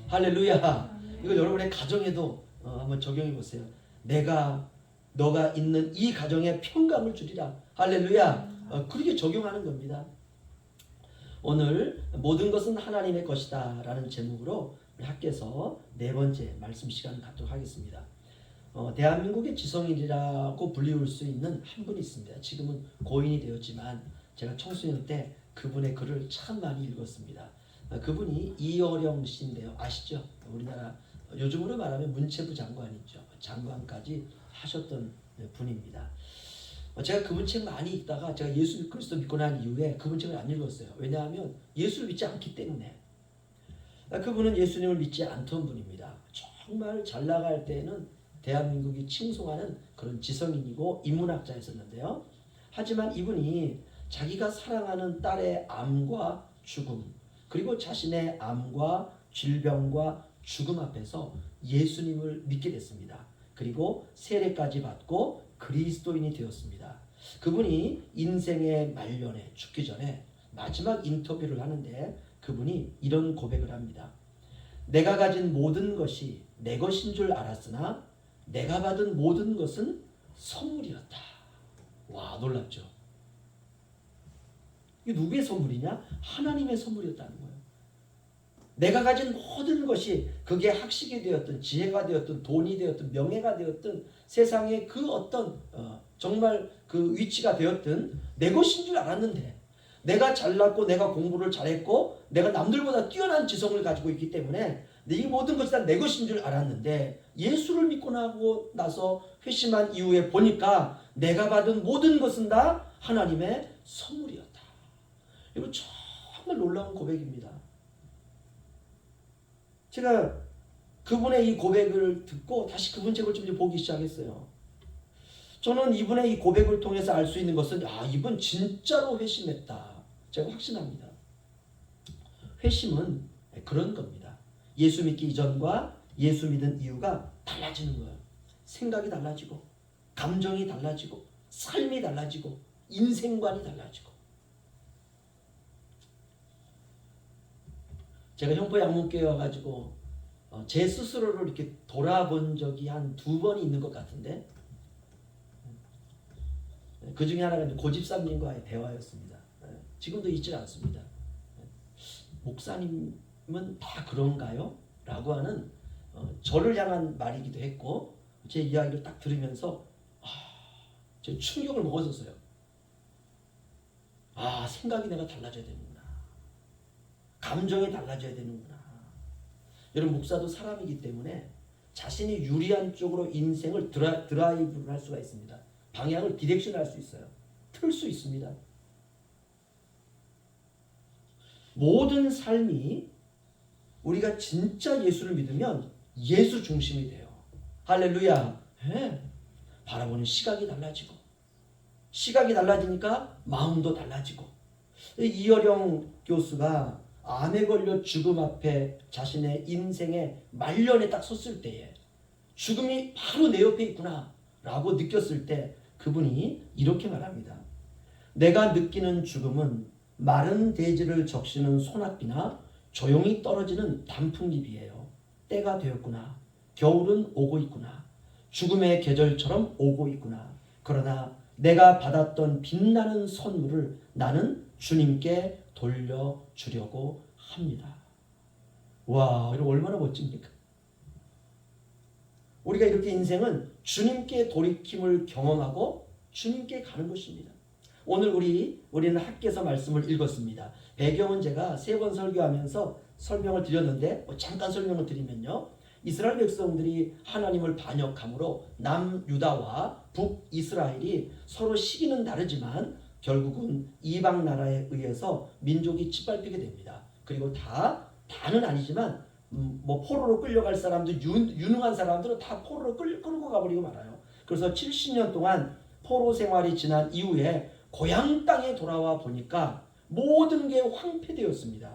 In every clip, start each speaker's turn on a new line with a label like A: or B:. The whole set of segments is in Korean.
A: 할렐루야. 이거 여러분의 가정에도 한번 적용해 보세요. 너가 있는 이 가정에 평강을 주리라. 할렐루야. 그렇게 적용하는 겁니다. 오늘 모든 것은 하나님의 것이다 라는 제목으로 우리 학교에서 네 번째 말씀 시간을 갖도록 하겠습니다. 대한민국의 지성인이라고 불리울 수 있는 한 분이 있습니다. 지금은 고인이 되었지만 제가 청소년 때 그분의 글을 참 많이 읽었습니다. 그분이 이어령 씨인데요. 아시죠? 우리나라 요즘으로 말하면 문체부 장관이죠. 장관까지 하셨던 분입니다. 제가 그분 책 많이 읽다가 제가 예수 그리스도 믿고 난 이후에 그분 책을 안 읽었어요. 왜냐하면 예수를 믿지 않기 때문에. 그분은 예수님을 믿지 않던 분입니다. 정말 잘 나갈 때는 대한민국이 칭송하는 그런 지성인이고 인문학자였었는데요. 하지만 이분이 자기가 사랑하는 딸의 암과 죽음, 그리고 자신의 암과 질병과 죽음 앞에서 예수님을 믿게 됐습니다. 그리고 세례까지 받고 그리스도인이 되었습니다. 그분이 인생의 말년에 죽기 전에 마지막 인터뷰를 하는데 그분이 이런 고백을 합니다. 내가 가진 모든 것이 내 것인 줄 알았으나 내가 받은 모든 것은 선물이었다. 와, 놀랍죠? 이게 누구의 선물이냐? 하나님의 선물이었다는 거예요. 내가 가진 모든 것이 그게 학식이 되었든 지혜가 되었든 돈이 되었든 명예가 되었든 세상의 그 어떤 정말 그 위치가 되었든 내 것인 줄 알았는데 내가 잘났고 내가 공부를 잘했고 내가 남들보다 뛰어난 지성을 가지고 있기 때문에 이 모든 것이 다 내 것인 줄 알았는데 예수를 믿고 나서 회심한 이후에 보니까 내가 받은 모든 것은 다 하나님의 선물이었다. 이거 정말 놀라운 고백입니다. 제가 그분의 이 고백을 듣고 다시 그분 책을 좀 보기 시작했어요. 저는 이분의 이 고백을 통해서 알 수 있는 것은 이분 진짜로 회심했다. 제가 확신합니다. 회심은 그런 겁니다. 예수 믿기 이전과 예수 믿은 이유가 달라지는 거예요. 생각이 달라지고 감정이 달라지고 삶이 달라지고 인생관이 달라지고. 제가 형포 양문교회 와가지고 제 스스로를 이렇게 돌아본 적이 한 2번이 있는 것 같은데 그 중에 하나가 고집사님과의 대화였습니다. 지금도 잊지 않습니다. 목사님은 다 그런가요? 라고 하는 저를 향한 말이기도 했고 제 이야기를 딱 들으면서 제 충격을 먹었었어요. 생각이 내가 달라져야 되는구나. 감정이 달라져야 되는구나. 여러분 목사도 사람이기 때문에 자신이 유리한 쪽으로 인생을 드라이브를 할 수가 있습니다. 방향을 디렉션 할 수 있어요. 틀 수 있습니다. 모든 삶이 우리가 진짜 예수를 믿으면 예수 중심이 돼요. 할렐루야. 바라보는 시각이 달라지고 시각이 달라지니까 마음도 달라지고. 이어령 교수가 암에 걸려 죽음 앞에 자신의 인생의 말년에 딱 섰을 때에 죽음이 바로 내 옆에 있구나 라고 느꼈을 때 그분이 이렇게 말합니다. 내가 느끼는 죽음은 마른 대지를 적시는 소낙비나 조용히 떨어지는 단풍잎이에요. 때가 되었구나. 겨울은 오고 있구나. 죽음의 계절처럼 오고 있구나. 그러나 내가 받았던 빛나는 선물을 나는 주님께 돌려주려고 합니다. 와, 이거 얼마나 멋집니까? 우리가 이렇게 인생은 주님께 돌이킴을 경험하고 주님께 가는 것입니다. 오늘 우리는 학교에서 말씀을 읽었습니다. 배경은 제가 3번 설교하면서 설명을 드렸는데 잠깐 설명을 드리면요. 이스라엘 백성들이 하나님을 반역함으로 남유다와 북이스라엘이 서로 시기는 다르지만 결국은 이방 나라에 의해서 민족이 짓밟히게 됩니다. 그리고 다는 아니지만 포로로 끌려갈 사람들, 유능한 사람들은 다 포로로 끌고 가버리고 말아요. 그래서 70년 동안 포로 생활이 지난 이후에 고향 땅에 돌아와 보니까 모든 게 황폐되었습니다.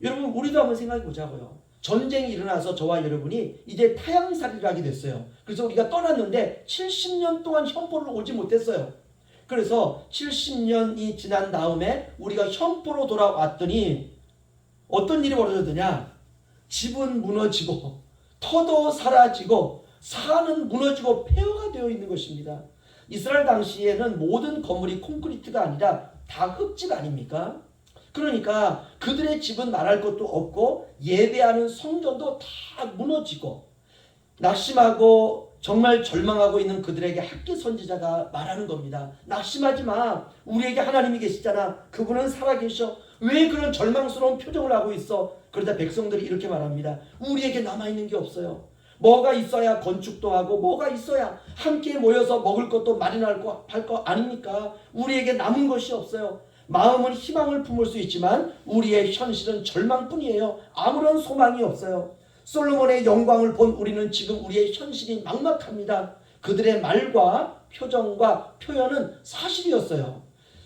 A: 여러분 우리도 한번 생각해 보자고요. 전쟁이 일어나서 저와 여러분이 이제 타향살이를 하게 됐어요. 그래서 우리가 떠났는데 70년 동안 현포를 오지 못했어요. 그래서 70년이 지난 다음에 우리가 현포로 돌아왔더니 어떤 일이 벌어졌느냐? 집은 무너지고 터도 사라지고 산은 무너지고 폐허가 되어 있는 것입니다. 이스라엘 당시에는 모든 건물이 콘크리트가 아니라 다 흙집 아닙니까? 그러니까 그들의 집은 말할 것도 없고 예배하는 성전도 다 무너지고 낙심하고 정말 절망하고 있는 그들에게 학개 선지자가 말하는 겁니다. 낙심하지 마. 우리에게 하나님이 계시잖아. 그분은 살아계셔. 왜 그런 절망스러운 표정을 하고 있어? 그러다 백성들이 이렇게 말합니다. 우리에게 남아있는 게 없어요. 뭐가 있어야 건축도 하고 뭐가 있어야 함께 모여서 먹을 것도 마련할 거 아닙니까? 우리에게 남은 것이 없어요. 마음은 희망을 품을 수 있지만 우리의 현실은 절망뿐이에요. 아무런 소망이 없어요. 솔로몬의 영광을 본 우리는 지금 우리의 현실이 막막합니다. 그들의 말과 표정과 표현은 사실이었어요.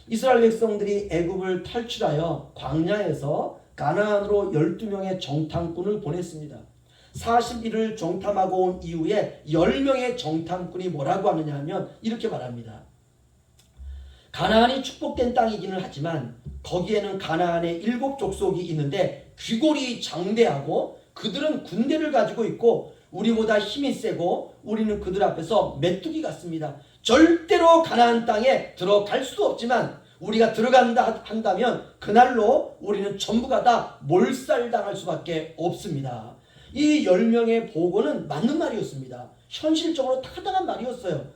A: 이스라엘 백성들이 애굽을 탈출하여 광야에서 가나안으로 12명의 정탐꾼을 보냈습니다. 40일을 정탐하고 온 이후에 10명의 정탐꾼이 뭐라고 하느냐 하면 이렇게 말합니다. 가나안이 축복된 땅이기는 하지만 거기에는 가나안의 7족속이 있는데 귀골이 장대하고 그들은 군대를 가지고 있고 우리보다 힘이 세고 우리는 그들 앞에서 메뚜기 같습니다. 절대로 가나안 땅에 들어갈 수도 없지만 우리가 들어간다 한다면 그날로 우리는 전부가 다 몰살당할 수밖에 없습니다. 이 10명의 보고는 맞는 말이었습니다. 현실적으로 타당한 말이었어요.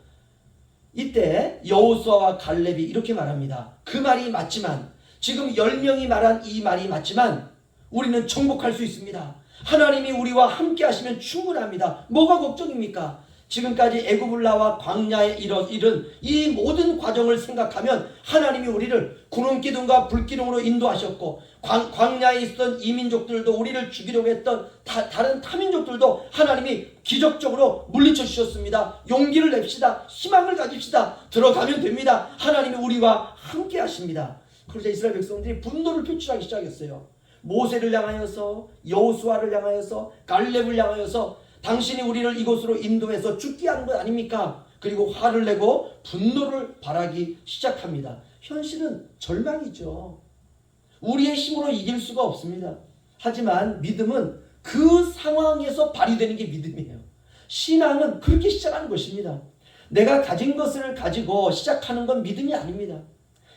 A: 이때 여호수아와 갈렙이 이렇게 말합니다. 그 말이 맞지만 지금 10명이 말한 이 말이 맞지만 우리는 정복할 수 있습니다. 하나님이 우리와 함께 하시면 충분합니다. 뭐가 걱정입니까? 지금까지 애굽을 나와 광야에 이른 이 모든 과정을 생각하면 하나님이 우리를 구름기둥과 불기둥으로 인도하셨고 광야에 있었던 이민족들도 우리를 죽이려고 했던 다른 타민족들도 하나님이 기적적으로 물리쳐 주셨습니다. 용기를 냅시다. 희망을 가집시다. 들어가면 됩니다. 하나님이 우리와 함께 하십니다. 그러자 이스라엘 백성들이 분노를 표출하기 시작했어요. 모세를 향하여서 여호수아를 향하여서 갈렙을 향하여서 당신이 우리를 이곳으로 인도해서 죽게 하는 것 아닙니까? 그리고 화를 내고 분노를 발하기 시작합니다. 현실은 절망이죠. 우리의 힘으로 이길 수가 없습니다. 하지만 믿음은 그 상황에서 발휘되는 게 믿음이에요. 신앙은 그렇게 시작하는 것입니다. 내가 가진 것을 가지고 시작하는 건 믿음이 아닙니다.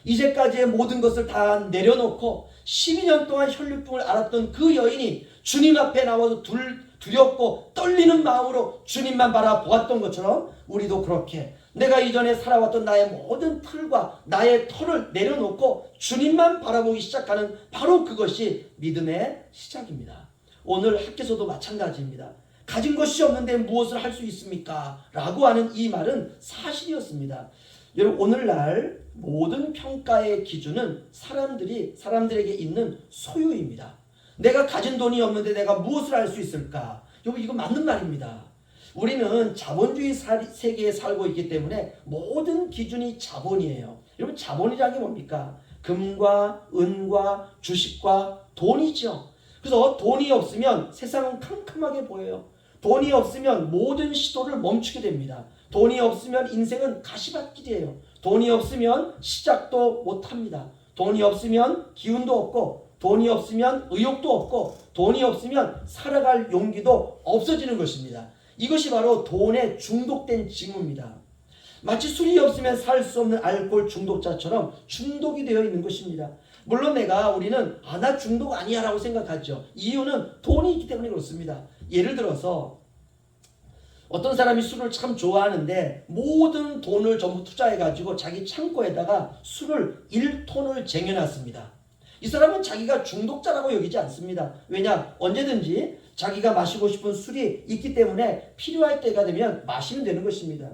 A: 이제까지의 모든 것을 다 내려놓고 12년 동안 혈육병을 앓았던 그 여인이 주님 앞에 나와서 두렵고 떨리는 마음으로 주님만 바라보았던 것처럼 우리도 그렇게 내가 이전에 살아왔던 나의 모든 틀과 나의 털을 내려놓고 주님만 바라보기 시작하는 바로 그것이 믿음의 시작입니다. 오늘 학교에서도 마찬가지입니다. 가진 것이 없는데 무엇을 할 수 있습니까? 라고 하는 이 말은 사실이었습니다. 여러분, 오늘날 모든 평가의 기준은 사람들에게 있는 소유입니다. 내가 가진 돈이 없는데 내가 무엇을 할 수 있을까? 여러분, 이거 맞는 말입니다. 우리는 자본주의 세계에 살고 있기 때문에 모든 기준이 자본이에요. 여러분, 자본이라는 게 뭡니까? 금과 은과 주식과 돈이죠. 그래서 돈이 없으면 세상은 캄캄하게 보여요. 돈이 없으면 모든 시도를 멈추게 됩니다. 돈이 없으면 인생은 가시밭길이에요. 돈이 없으면 시작도 못합니다. 돈이 없으면 기운도 없고 돈이 없으면 의욕도 없고 돈이 없으면 살아갈 용기도 없어지는 것입니다. 이것이 바로 돈에 중독된 징후입니다. 마치 술이 없으면 살 수 없는 알코올 중독자처럼 중독이 되어 있는 것입니다. 물론 우리는 나 중독 아니야 라고 생각하죠. 이유는 돈이 있기 때문에 그렇습니다. 예를 들어서 어떤 사람이 술을 참 좋아하는데 모든 돈을 전부 투자해가지고 자기 창고에다가 술을 1톤을 쟁여놨습니다. 이 사람은 자기가 중독자라고 여기지 않습니다. 왜냐? 언제든지 자기가 마시고 싶은 술이 있기 때문에 필요할 때가 되면 마시면 되는 것입니다.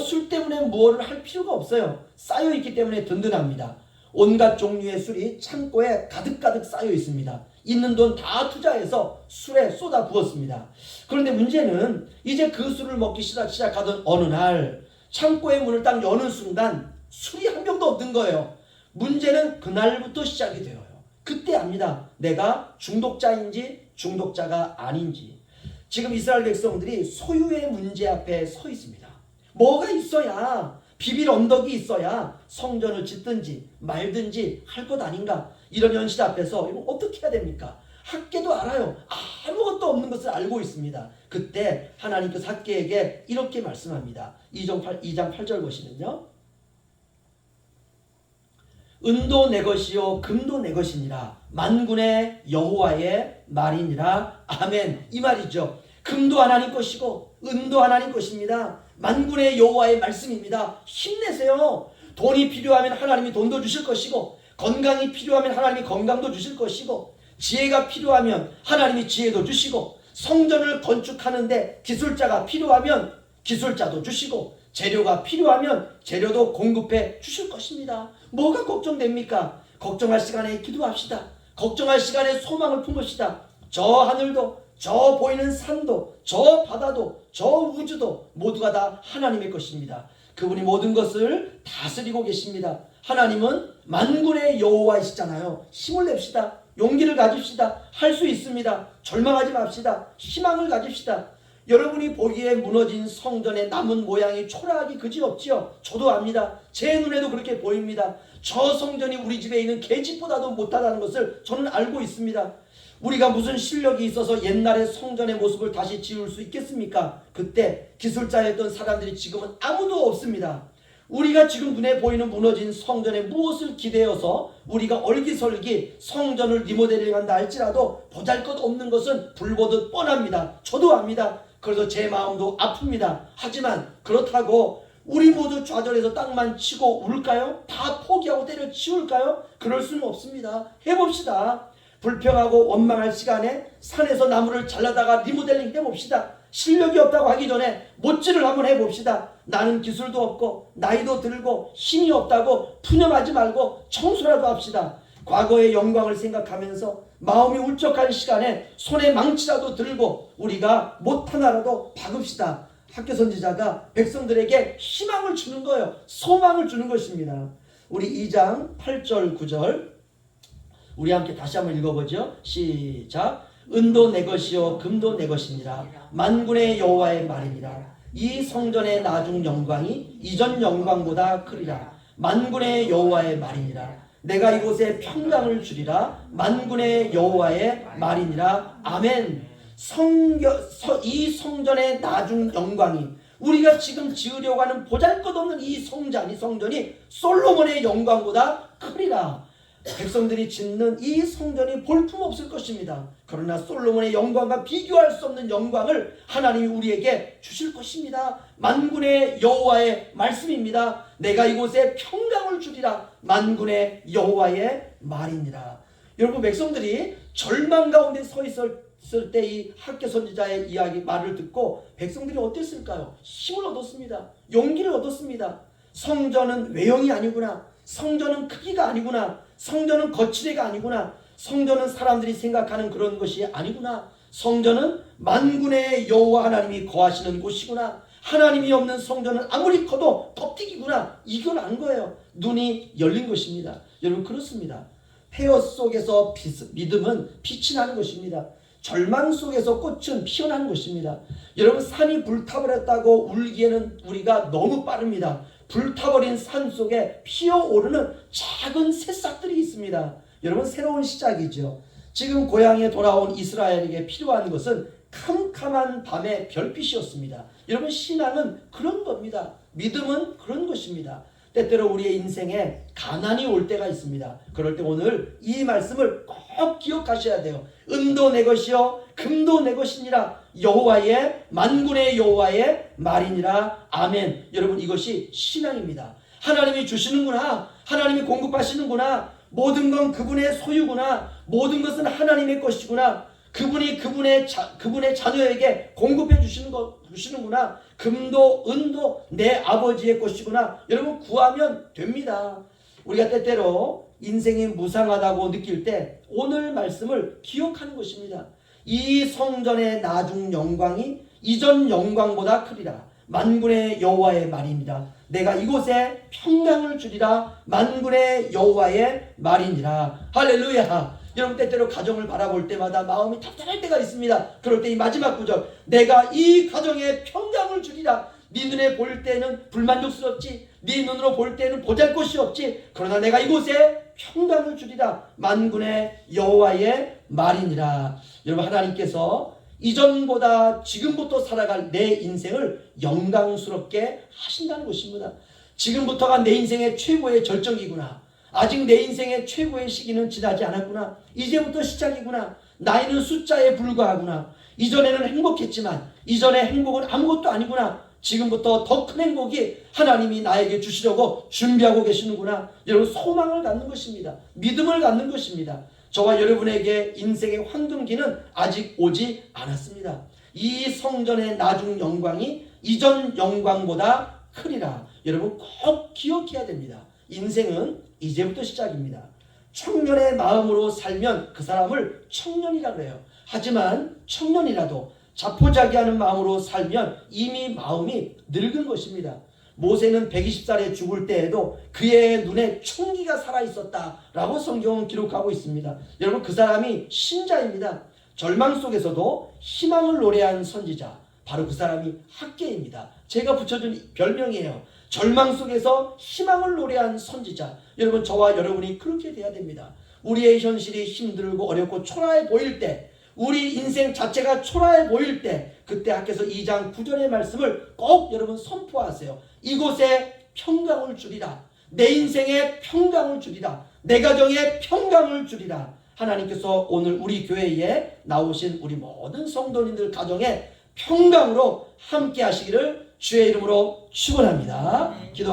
A: 술 때문에 무엇을 할 필요가 없어요. 쌓여있기 때문에 든든합니다. 온갖 종류의 술이 창고에 가득가득 쌓여 있습니다. 있는 돈 다 투자해서 술에 쏟아 부었습니다. 그런데 문제는 이제 그 술을 먹기 시작하던 어느 날 창고의 문을 딱 여는 순간 술이 한 병도 없는 거예요. 문제는 그날부터 시작이 되어요. 그때 압니다. 내가 중독자인지 중독자가 아닌지. 지금 이스라엘 백성들이 소유의 문제 앞에 서 있습니다. 뭐가 있어야, 비빌 언덕이 있어야 성전을 짓든지 말든지 할 것 아닌가. 이런 현실 앞에서 이거 어떻게 해야 됩니까? 학계도 알아요. 알고 있습니다. 그때 하나님께서 삭개에게 이렇게 말씀합니다. 2장 8절 보시면요. 은도 내 것이요 금도 내 것이니라. 만군의 여호와의 말이니라. 아멘. 이 말이죠. 금도 하나님 것이고 은도 하나님 것입니다. 만군의 여호와의 말씀입니다. 힘내세요. 돈이 필요하면 하나님이 돈도 주실 것이고, 건강이 필요하면 하나님이 건강도 주실 것이고, 지혜가 필요하면 하나님이 지혜도 주시고, 성전을 건축하는데 기술자가 필요하면 기술자도 주시고, 재료가 필요하면 재료도 공급해 주실 것입니다. 뭐가 걱정됩니까? 걱정할 시간에 기도합시다. 걱정할 시간에 소망을 품읍시다. 저 하늘도, 저 보이는 산도, 저 바다도, 저 우주도 모두가 다 하나님의 것입니다. 그분이 모든 것을 다스리고 계십니다. 하나님은 만군의 여호와이시잖아요. 힘을 냅시다. 용기를 가집시다. 할 수 있습니다. 절망하지 맙시다. 희망을 가집시다. 여러분이 보기에 무너진 성전의 남은 모양이 초라하기 그지없지요. 저도 압니다. 제 눈에도 그렇게 보입니다. 저 성전이 우리 집에 있는 계집보다도 못하다는 것을 저는 알고 있습니다. 우리가 무슨 실력이 있어서 옛날의 성전의 모습을 다시 지을 수 있겠습니까? 그때 기술자였던 사람들이 지금은 아무도 없습니다. 우리가 지금 눈에 보이는 무너진 성전에 무엇을 기대어서 우리가 얼기설기 성전을 리모델링한다 할지라도 보잘것없는 것은 불보듯 뻔합니다. 저도 압니다. 그래서 제 마음도 아픕니다. 하지만 그렇다고 우리 모두 좌절해서 땅만 치고 울까요? 다 포기하고 때려치울까요? 그럴 수는 없습니다. 해봅시다. 불평하고 원망할 시간에 산에서 나무를 잘라다가 리모델링 해봅시다. 실력이 없다고 하기 전에 못질을 한번 해봅시다. 나는 기술도 없고 나이도 들고 힘이 없다고 푸념하지 말고 청소라도 합시다. 과거의 영광을 생각하면서 마음이 울적한 시간에 손에 망치라도 들고 우리가 못 하나라도 박읍시다. 학교 선지자가 백성들에게 희망을 주는 거예요. 소망을 주는 것입니다. 우리 2장 8절 9절 우리 함께 다시 한번 읽어보죠. 시작. 은도 내 것이요 금도 내 것이니라. 만군의 여호와의 말이니라. 이 성전의 나중 영광이 이전 영광보다 크리라. 만군의 여호와의 말이니라. 내가 이곳에 평강을 주리라. 만군의 여호와의 말이니라. 아멘. 이 성전의 나중 영광이, 우리가 지금 지으려고 하는 보잘것없는 이 성전이 솔로몬의 영광보다 크리라. 백성들이 짓는 이 성전이 볼품없을 것입니다. 그러나 솔로몬의 영광과 비교할 수 없는 영광을 하나님이 우리에게 주실 것입니다. 만군의 여호와의 말씀입니다. 내가 이곳에 평강을 주리라. 만군의 여호와의 말이니라. 여러분, 백성들이 절망 가운데 서 있을 때 이 학개 선지자의 이야기 말을 듣고 백성들이 어땠을까요? 힘을 얻었습니다. 용기를 얻었습니다. 성전은 외형이 아니구나. 성전은 크기가 아니구나. 성전은 거칠애가 아니구나. 성전은 사람들이 생각하는 그런 것이 아니구나. 성전은 만군의 여호와 하나님이 거하시는 곳이구나. 하나님이 없는 성전은 아무리 커도 껍데기구나. 이걸 안 거예요. 눈이 열린 것입니다. 여러분, 그렇습니다. 폐허 속에서 믿음은 빛이 나는 것입니다. 절망 속에서 꽃은 피어나는 것입니다. 여러분, 산이 불타버렸다고 울기에는 우리가 너무 빠릅니다. 불타버린 산 속에 피어오르는 작은 새싹들이 있습니다. 여러분, 새로운 시작이죠. 지금 고향에 돌아온 이스라엘에게 필요한 것은 캄캄한 밤의 별빛이었습니다. 여러분, 신앙은 그런 겁니다. 믿음은 그런 것입니다. 때때로 우리의 인생에 가난이 올 때가 있습니다. 그럴 때 오늘 이 말씀을 꼭 기억하셔야 돼요. 은도 내 것이요 금도 내 것이니라. 여호와의 만군의 여호와의 말이니라. 아멘. 여러분, 이것이 신앙입니다. 하나님이 주시는구나. 하나님이 공급하시는구나. 모든 건 그분의 소유구나. 모든 것은 하나님의 것이구나. 그분이 그분의 자녀에게 공급해 주시는구나. 금도 은도 내 아버지의 것이구나. 여러분, 구하면 됩니다. 우리가 때때로 인생이 무상하다고 느낄 때 오늘 말씀을 기억하는 것입니다. 이 성전의 나중 영광이 이전 영광보다 크리라. 만군의 여호와의 말이니라. 내가 이곳에 평강을 주리라. 만군의 여호와의 말이니라. 할렐루야. 여러분, 때때로 가정을 바라볼 때마다 마음이 답답할 때가 있습니다. 그럴 때 이 마지막 구절, 내가 이 가정에 평강을 주리라. 네 눈에 볼 때는 불만족스럽지, 네 눈으로 볼 때는 보잘것이 없지, 그러나 내가 이곳에 평강을 주리라. 만군의 여호와의 말이니라. 여러분, 하나님께서 이전보다 지금부터 살아갈 내 인생을 영광스럽게 하신다는 것입니다. 지금부터가 내 인생의 최고의 절정이구나. 아직 내 인생의 최고의 시기는 지나지 않았구나. 이제부터 시작이구나. 나이는 숫자에 불과하구나. 이전에는 행복했지만 이전의 행복은 아무것도 아니구나. 지금부터 더 큰 행복이 하나님이 나에게 주시려고 준비하고 계시는구나. 여러분, 소망을 갖는 것입니다. 믿음을 갖는 것입니다. 저와 여러분에게 인생의 황금기는 아직 오지 않았습니다. 이 성전의 나중 영광이 이전 영광보다 크리라. 여러분, 꼭 기억해야 됩니다. 인생은 이제부터 시작입니다. 청년의 마음으로 살면 그 사람을 청년이라 그래요. 하지만 청년이라도 자포자기하는 마음으로 살면 이미 마음이 늙은 것입니다. 모세는 120살에 죽을 때에도 그의 눈에 총기가 살아있었다라고 성경은 기록하고 있습니다. 여러분, 그 사람이 신자입니다. 절망 속에서도 희망을 노래한 선지자, 바로 그 사람이 학개입니다. 제가 붙여준 별명이에요. 절망 속에서 희망을 노래한 선지자. 여러분, 저와 여러분이 그렇게 돼야 됩니다. 우리의 현실이 힘들고 어렵고 초라해 보일 때, 우리 인생 자체가 초라해 보일 때, 그때 학개서 2장 9절의 말씀을 꼭 여러분 선포하세요. 이곳에 평강을 주리라. 내 인생에 평강을 주리라. 내 가정에 평강을 주리라. 하나님께서 오늘 우리 교회에 나오신 우리 모든 성도님들 가정에 평강으로 함께 하시기를 주의 이름으로 축원합니다. 기도하겠습니다.